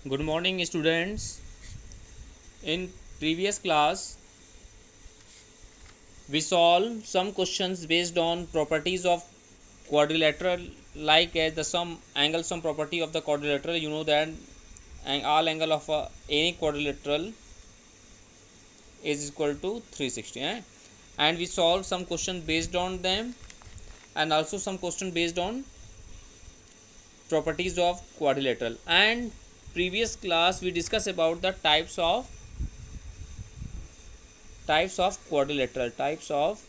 Good morning, students. In previous class, we solved some questions based on properties of quadrilateral, like as the sum angle sum property of the quadrilateral. You know that all angle of any quadrilateral is equal to 360. And we solved some questions based on them, and also some question based on properties of quadrilateral. And previous class we discussed about the types of quadrilateral, types of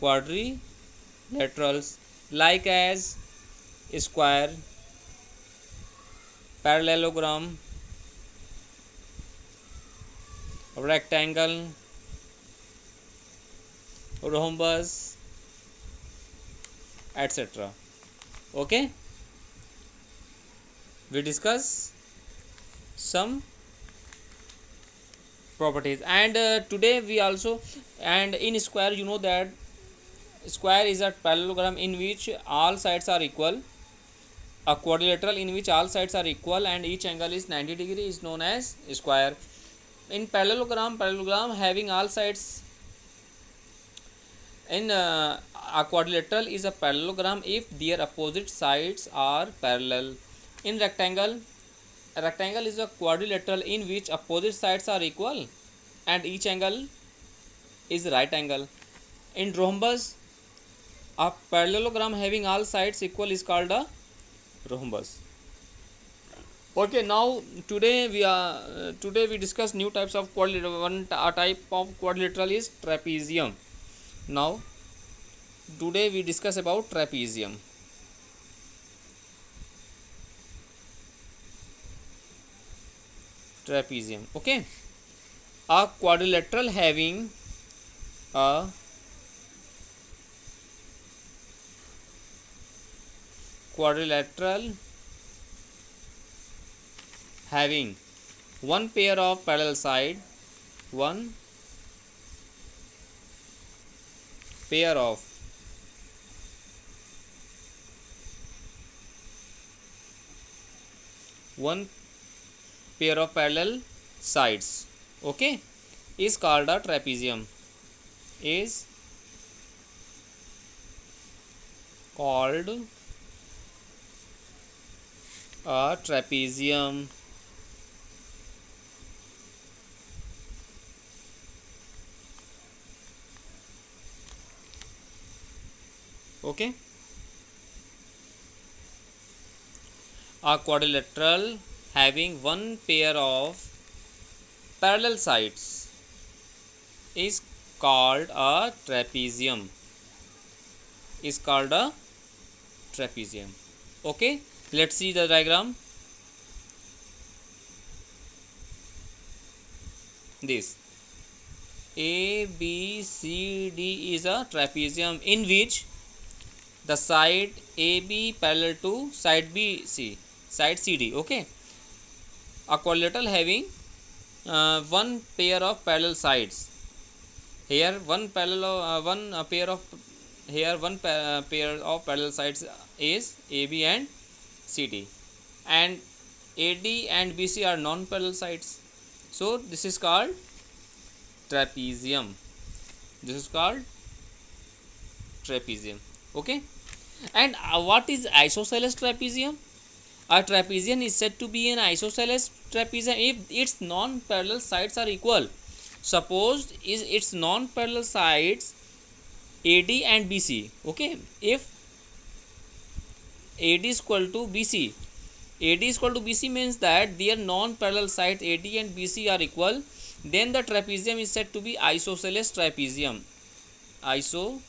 quadrilaterals, like as square, parallelogram, rectangle, rhombus, etc. Okay, we discuss some properties. And today we also, and in square, you know that square is a parallelogram in which all sides are equal. A quadrilateral in which all sides are equal and each angle is 90 degree is known as square. In parallelogram having all sides in a quadrilateral is a parallelogram if their opposite sides are parallel. In rectangle, a rectangle is a quadrilateral in which opposite sides are equal and each angle is right angle. In rhombus, a parallelogram having all sides equal is called a rhombus. Okay, now today we discuss new types of quadrilateral. A type of quadrilateral is trapezium. Now today we discuss about trapezium. Okay, a quadrilateral having a quadrilateral having one pair of parallel side, one pair of one pair of parallel sides, okay, is called a trapezium. Is called a trapezium. Okay, a quadrilateral having one pair of parallel sides is called a trapezium. Is called a trapezium. Okay, let's see the diagram. This A B C D is a trapezium in which the side AB parallel to side BC, side CD. Okay, a quadrilateral having one pair of parallel sides. Here one pair of pair of parallel sides is AB and CD, and AD and BC are non-parallel sides. So this is called trapezium. This is called trapezium. Okay, and what is isosceles trapezium? A trapezium is said to be an isosceles trapezium if its non-parallel sides are equal. Suppose is its non-parallel sides AD and BC. Okay, if AD is equal to BC, AD is equal to BC means that their non-parallel sides AD and BC are equal. Then the trapezium is said to be isosceles trapezium. Isosceles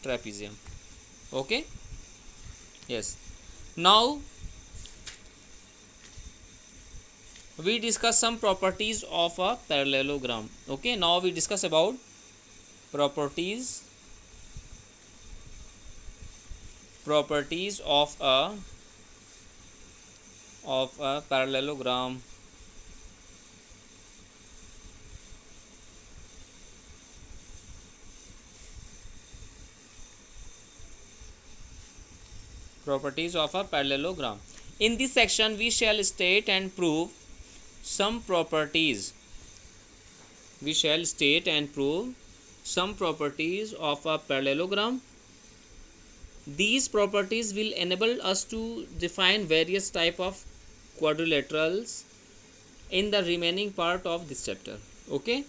trapezium. Okay, yes. Now we discuss some properties of a parallelogram. Okay, now we discuss about properties of a parallelogram. Properties of a parallelogram. In this section we shall state and prove some properties. We shall state and prove some properties of a parallelogram. These properties will enable us to define various type of quadrilaterals in the remaining part of this chapter. Okay,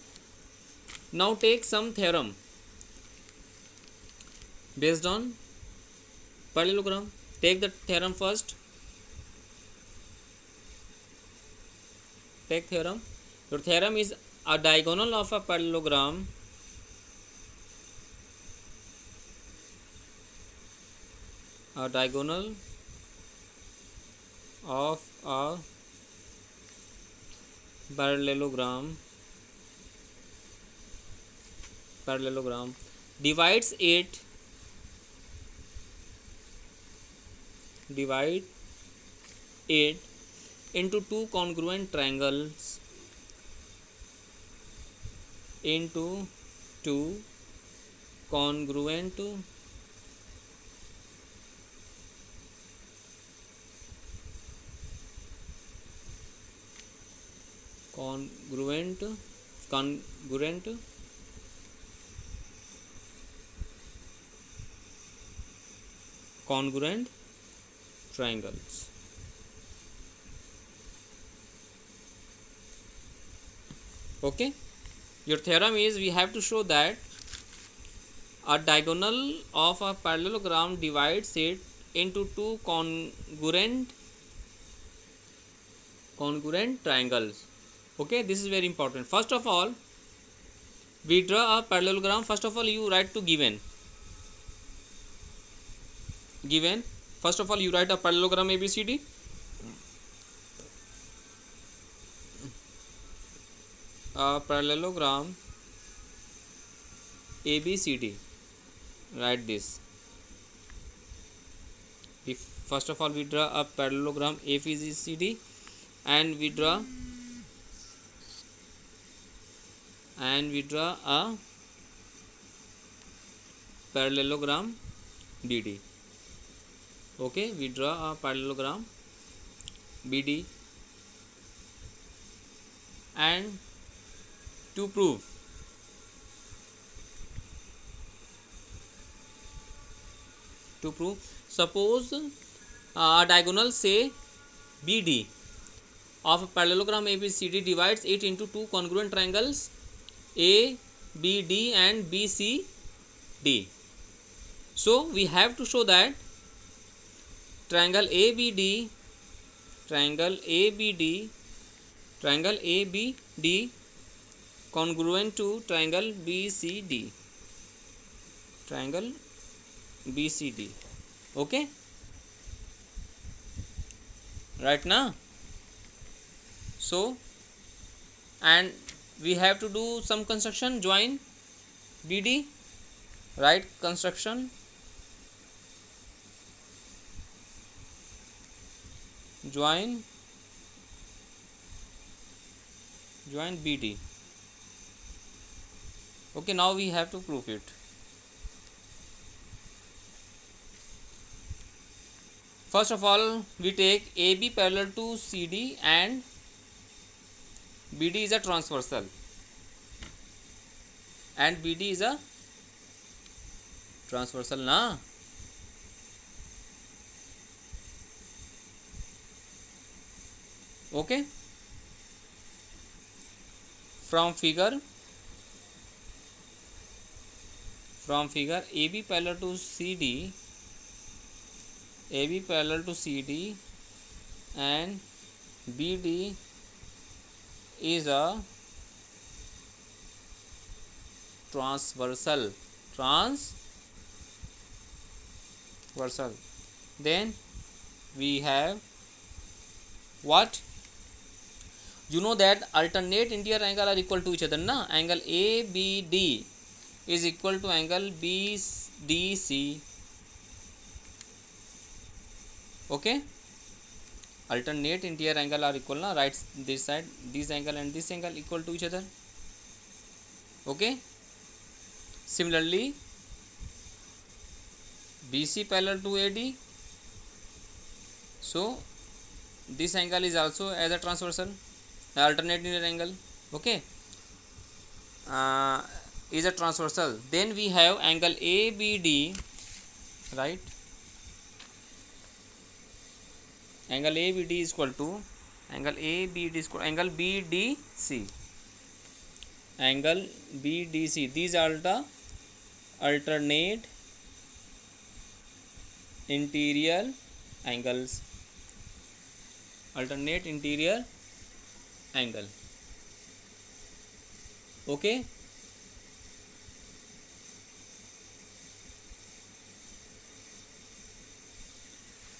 now take some theorem based on parallelogram. Take the theorem first. Take theorem. Your theorem is a diagonal of a parallelogram of a parallelogram divides it into two congruent triangles congruent triangles. Okay, your theorem is we have to show that a diagonal of a parallelogram divides it into two congruent triangles. Okay, this is very important. First of all, we draw a parallelogram. First of all, you write to given. First of all, you write a parallelogram ABCD. A parallelogram ABCD. Write this. First of all, we draw a parallelogram ABCD, and we draw a parallelogram BD. Okay, we draw a parallelogram BD, and to prove suppose a diagonal say BD of a parallelogram ABCD divides it into two congruent triangles ABD and BCD. So we have to show that triangle ABD congruent to triangle BCD. Okay, right now. So, and we have to do some construction. Join BD, right? Construction. Join BD. Okay, now we have to prove it. First of all, we take AB parallel to CD and BD is a transversal and BD is a transversal na. Okay, from figure AB parallel to CD and BD is a transversal. Then we have what? You know that alternate interior angle are equal to each other na. Angle ABD is equal to angle BDC. Okay, alternate interior angle are equal na, right? This side, this angle and this angle equal to each other. Okay, similarly BC parallel to AD So this angle is also as a transversal, alternate linear angle. Okay, uh, is a transversal. Then we have angle ABD, right? Angle ABD is equal to angle ABD is equal to angle BDC. Angle BDC. These are the alternate interior angles. Alternate interior angle. Okay.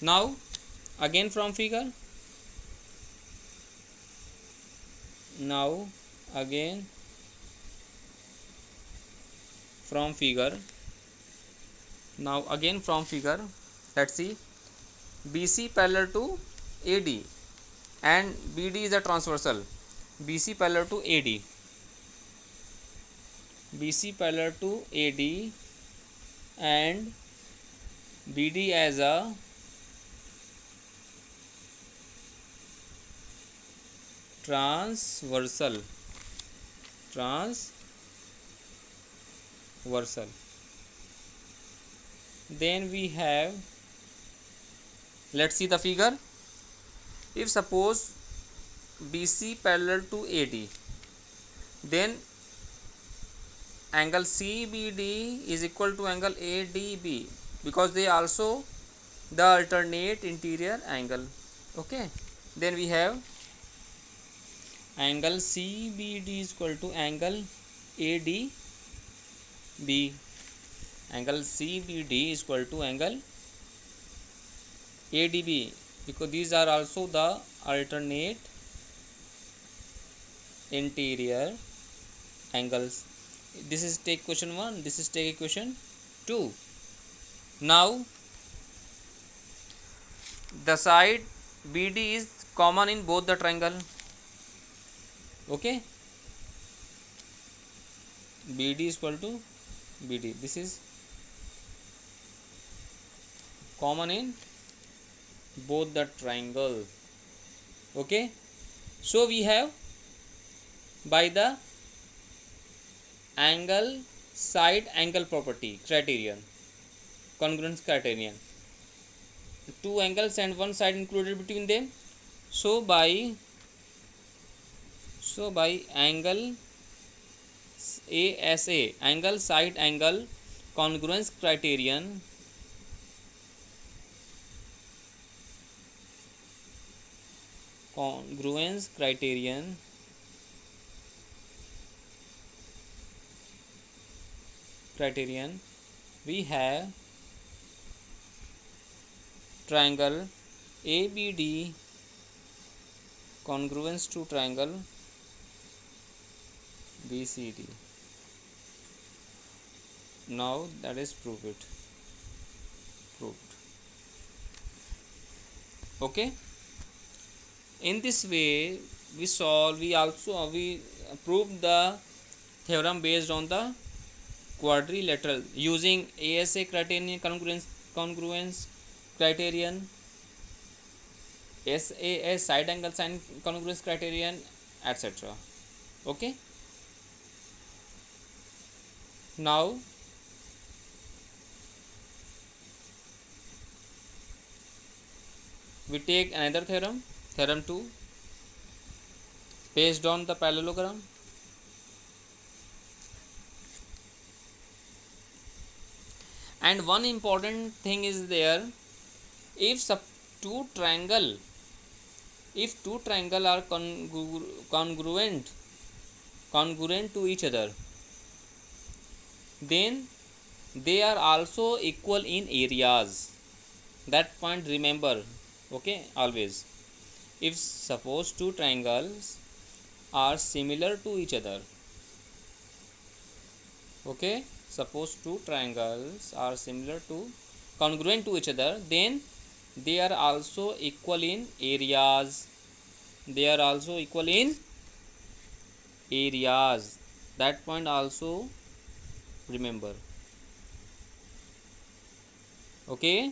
Now again from figure. Now again from figure. Now again from figure. Let's see. BC parallel to AD and BD is a transversal. BC parallel to AD. BC parallel to AD and BD as a transversal. Then we have, let's see the figure. If suppose BC parallel to AD, then angle CBD is equal to angle ADB, because they also the alternate interior angle. Okay, then we have angle CBD is equal to angle ADB. Angle CBD is equal to angle ADB, because these are also the alternate interior angles. This is take question 1, this is take equation 2. Now the side BD is common in both the triangle. Okay, BD is equal to BD. This is common in both the triangle. Okay, so we have by the angle side angle property criterion, congruence criterion, two angles and one side included between them. So by angle ASA, angle side angle congruence criterion, we have triangle ABD congruence to triangle BCD. Now that is proved. Okay, in this way we also proved the theorem based on the quadrilateral using ASA criterion, congruence criterion, SAS side angle sine congruence criterion, etc. Okay, now we take another theorem, theorem 2, based on the parallelogram. And one important thing is there, if two triangle are congruent to each other, then they are also equal in areas. That point remember. Okay, always. If suppose two triangles are similar to each other, okay, suppose two triangles are congruent to each other, then they are also equal in areas. That point also remember. Okay,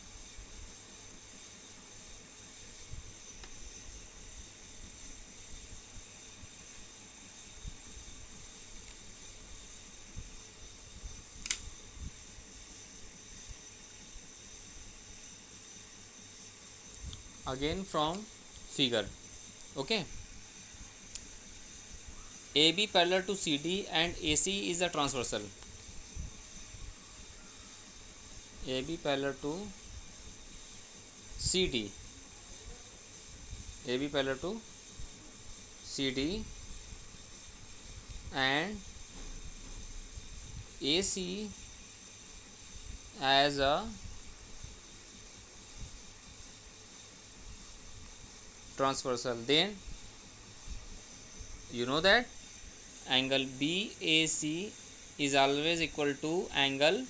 again from figure. Okay, AB parallel to CD and AC is a transversal. AB parallel to CD, AB parallel to CD and AC as a transversal, then you know that angle BAC is always equal to angle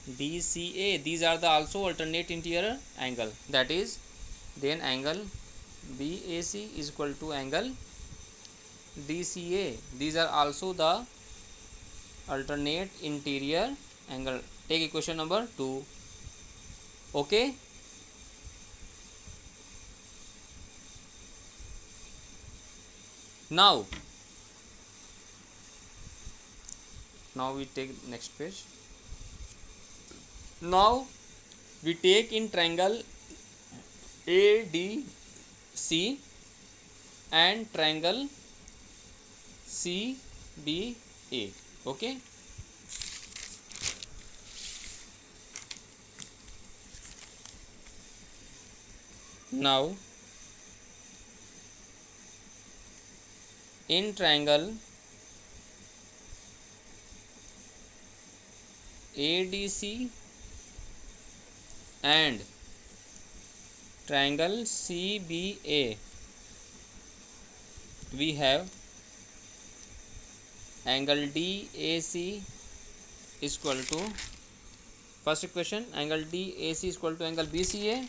DCA. These are the also alternate interior angle, that is then angle BAC is equal to angle DCA. These are also the alternate interior angle. Take equation number 2. Okay, now we take next page. Now we take in triangle ADC and triangle CBA. Okay, now in triangle ADC and triangle CBA we have angle DAC is equal to, first equation, angle DAC is equal to angle BCA.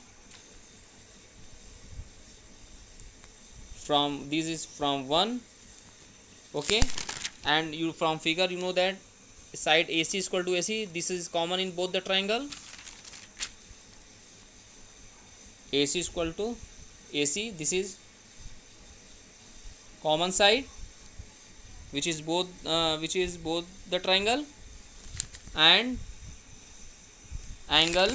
From this is from 1. Okay, and you from figure you know that side AC is equal to AC. This is common in both the triangle. AC is equal to AC. This is common side, which is both the triangle, and angle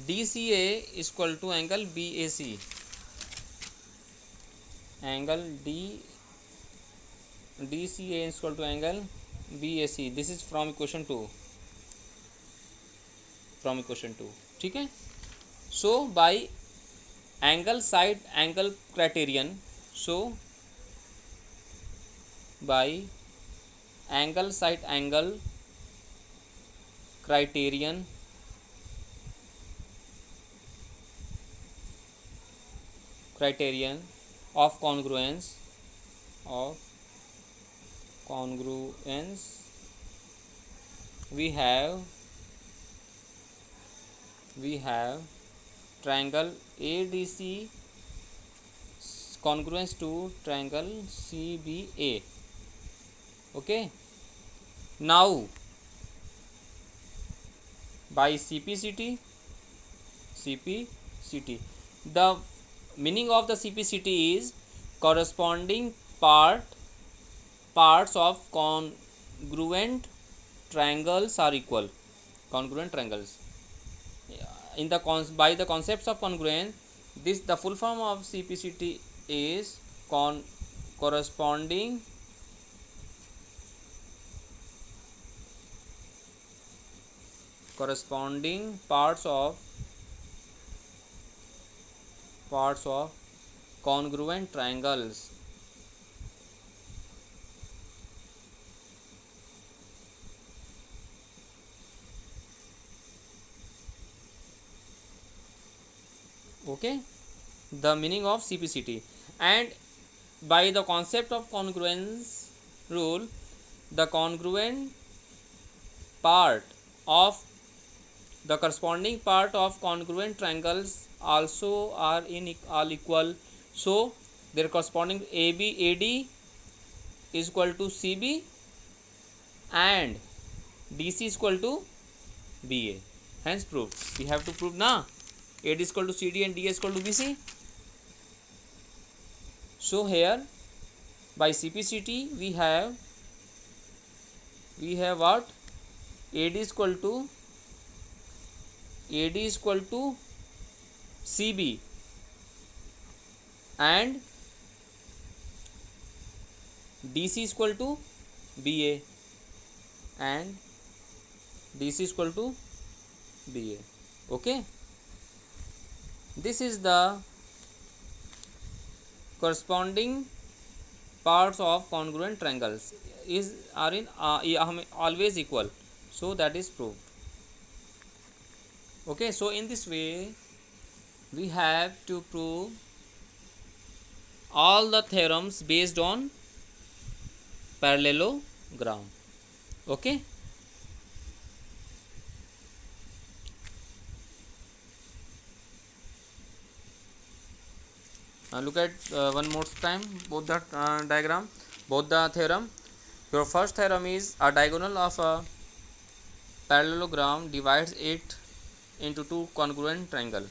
DCA is equal to angle BAC. Angle DCA is equal to angle BAC. This is from equation 2. From equation 2. ठीक है. So by angle side angle criterion, so by angle side angle criterion of congruence we have triangle ADC congruence to triangle CBA. Okay, now by CPCT, the meaning of the CPCT is corresponding parts of congruent triangles are equal. Congruent triangles. In the by the concepts of congruence, this the full form of CPCT is corresponding parts of congruent triangles. Okay, the meaning of CPCT. And by the concept of congruence rule, the congruent part of the corresponding part of congruent triangles also are all equal. So their corresponding AD is equal to CB and DC is equal to BA. Hence proved. We have to prove na AD is equal to CD and DA is equal to BC. So here by CPCT we have what? AD is equal to CB and DC is equal to BA and DC is equal to BA. Okay, this is the corresponding parts of congruent triangles are in always equal, so that is proved. Okay, so in this way we have to prove all the theorems based on parallelogram. Okay, look at one more time both the diagram, both the theorem. Your first theorem is a diagonal of a parallelogram divides it into two congruent triangle.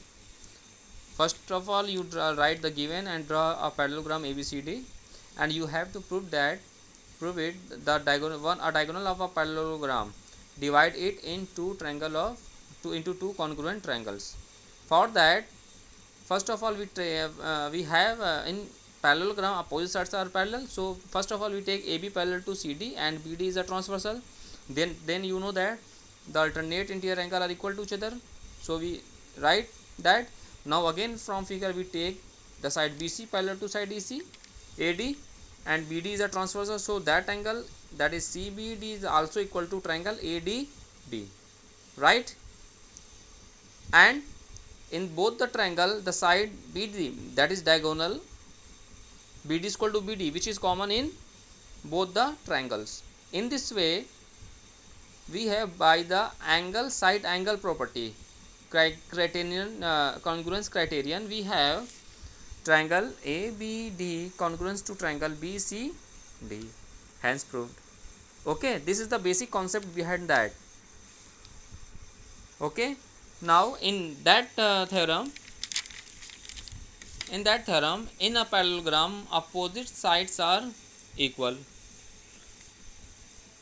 First of all, you write the given and draw a parallelogram ABCD, and you have to prove it the diagonal of a parallelogram divide it into two congruent triangles. For that, first of all we have in parallelogram opposite sides are parallel, so first of all we take AB parallel to CD and BD is a transversal. Then you know that the alternate interior angle are equal to each other, so we write that. Now again from figure we take the side BC parallel to side EC AD and BD is a transversal, so that angle, that is CBD, is also equal to triangle ADB, right? And in both the triangle, the side BD, that is diagonal, BD is equal to BD, which is common in both the triangles. In this way we have by the angle side angle property criterion, congruence criterion, we have triangle ABD congruence to triangle BCD, hence proved. Okay, this is the basic concept behind that. Okay, now in that theorem in a parallelogram opposite sides are equal.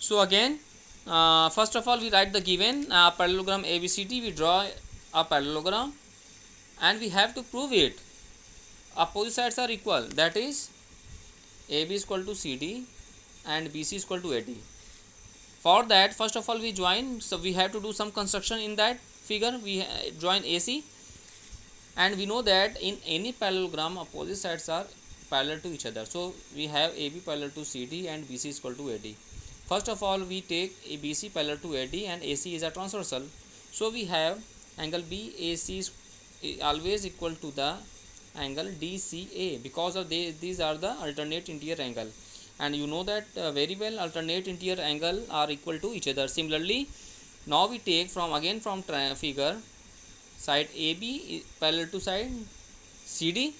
So again, first of all we write the given parallelogram ABCD, we draw a parallelogram and we have to prove it opposite sides are equal, that is AB is equal to CD and BC is equal to AD. For that, first of all we join, so we have to do some construction in that figure. We join AC, and we know that in any parallelogram opposite sides are parallel to each other, so we have AB parallel to CD and BC is equal to AD. First of all we take BC parallel to AD and AC is a transversal, so we have angle BAC is always equal to the angle DCA, because of these are the alternate interior angle, and you know that very well alternate interior angle are equal to each other. Similarly, now we take from figure side AB parallel to side CD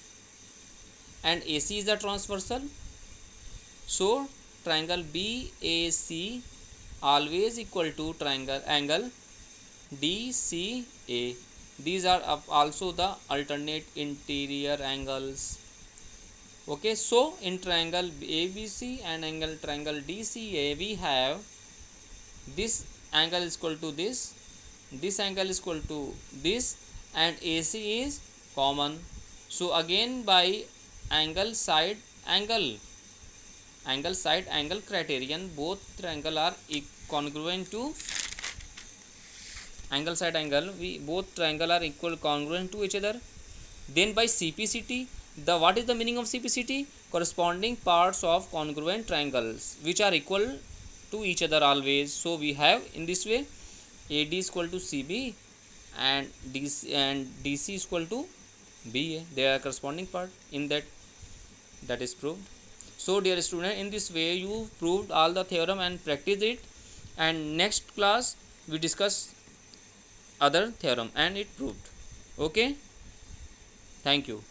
and AC is the transversal, so triangle BAC always equal to triangle angle DCA. These are also the alternate interior angles. Okay, so in triangle ABC and triangle DCA we have this angle is equal to this angle is equal to this, and AC is common. So again by angle side angle criterion, both triangle are congruent to angle side angle, both triangle are equal congruent to each other. Then by CPCT, what is the meaning of CPCT? Corresponding parts of congruent triangles which are equal to each other always. So we have in this way AD is equal to CB and DC is equal to BA. They are corresponding part in that is proved. So dear student, in this way you proved all the theorem and practice it, and next class we discuss other theorem and it proved. Okay, thank you.